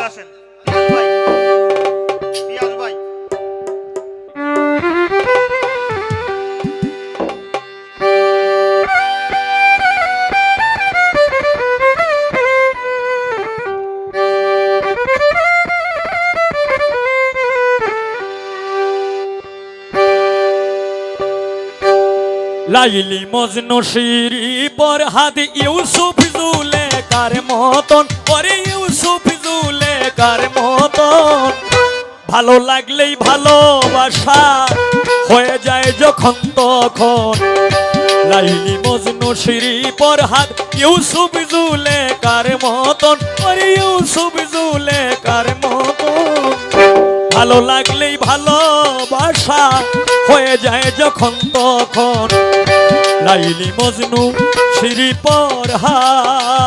আসেন পিয়াজ ভাই, পিয়াজ ভাই। লাইলি মজনু শিরি পরহাদ ইউসুফ জুলেখার মতন, ওরে ইউসুফ জুলেখার মতন। ভালো লাগলেই ভালোবাসা হয়ে যায় যখন তখন। লাইলি মজনু শিরি পরহাদ ইউসুফ জুলেখার মতন, ওরে ইউসুফ জুলেখার মতন। ভালো লাগলেই ভালোবাসা হয়ে যায় যখন তখন। লাইলি মজনু শিরি পরহাদ।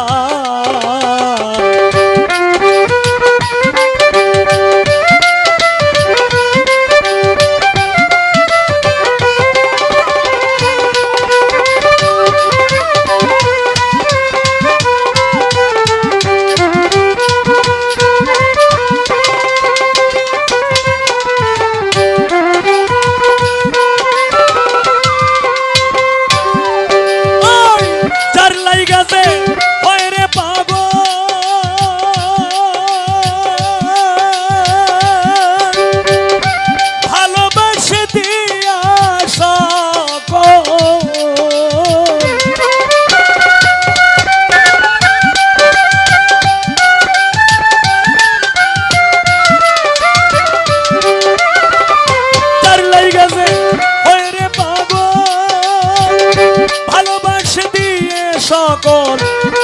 সকল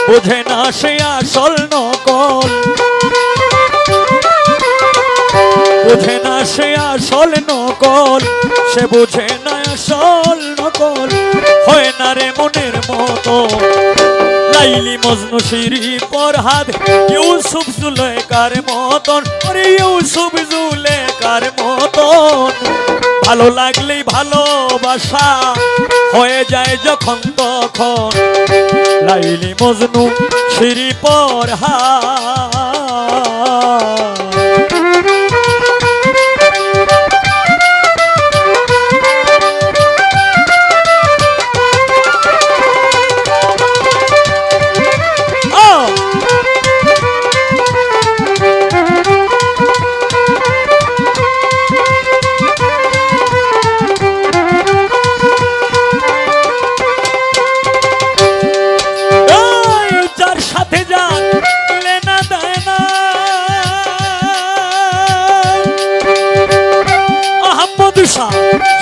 বুঝে না সে আসল নকল, বুঝে না সে আসল নকল, সে বুঝে না আসল নকল, হয় না রে মনের মতো। লাইলি মজনু শিরি পরহাদ ইউসুফ জুলেখার মতন, ওরে ইউসুফ জুলেখার মতন। ভালো লাগলেই ভালোবাসা হয়ে যায় যখন তখন। লাইলি মজনু শিরি পরহাদ।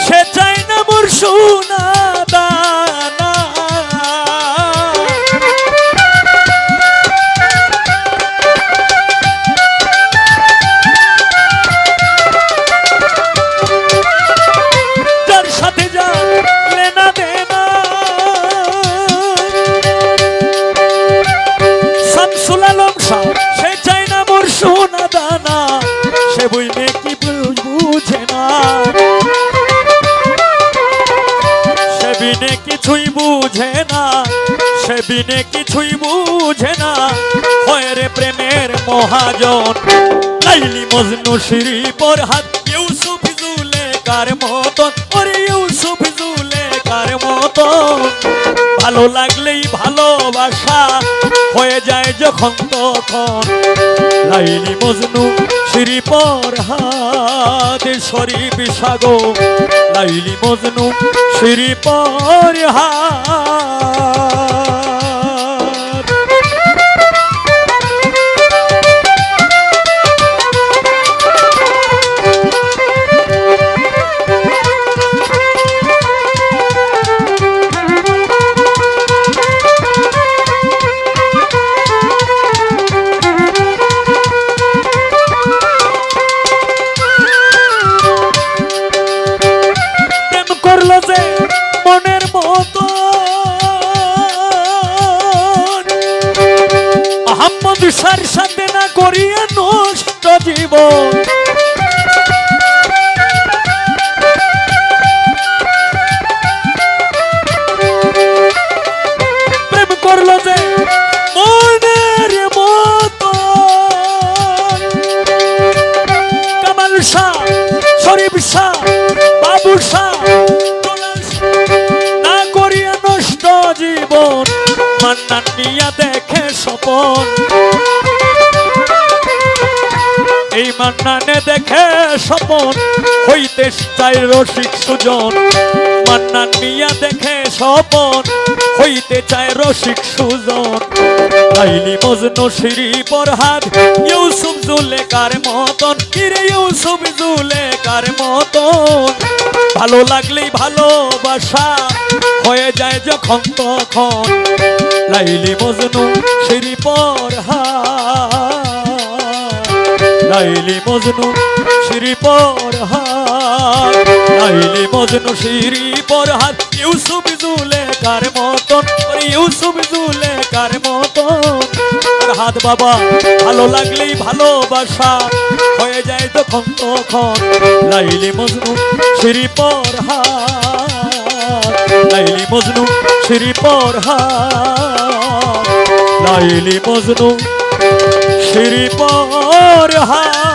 সে চাই না মোর সোনা দানা, যার সাথে যা লেনা দেনা। শামসুল আলম শাহ সে চাই না মোর সোনা দানা, সে বইলে কি বুঝে না, সে বিনে কিছুই বুঝে না, সে বিনে কিছুই বুঝে না, হয় রে প্রেমের মহাজন। লাইলি মজনু শিরি পরহাদ ইউসুফ জুলেখার মতন, ওরে ইউসুফ জুলেখার মতন। ভালো লাগলেই ভালোবাসা হয়ে যায় যখন তখন। লাইলি মজনু শিরি পরহাদ শরীফ সাগো, লাইলি মজনু শিরি পরহাদ। মনের মতো আহম্মদ সার সাথে না করিয়া নষ্ট জীবন। প্রেম করলো যে মনের মতো মিয়া দেখে স্বপন, এই মান্নানে দেখে স্বপন, হইতে চাই রসিক সুজন। মান্নান মিয়া দেখে স্বপন, হইতে চায় রসিক সুজন। লাইলি মজনু শিরি পরহাদ, ইউসুফ জুলেখার মতন, কিরে ইউসুফ জুলেখার মতন। ভালো লাগলেই ভালোবাসা হয়ে যায় যখন তখন। Laili Majnu Siri পরহাদ, Laili Majnu Siri পরহাদ, Laili Majnu Siri পরহাদ, Yusuf জুলেখার মতন, ওরে ইউসুফ জুলেখার মতন। হাত বাবা ভালো লাগলেই ভালোবাসা হয়ে যায় তখন তখন। Laili Majnu Siri পরহাদ, Laili Majnu Siri পরহাদ, Laili Majnu Siri পরহাদ।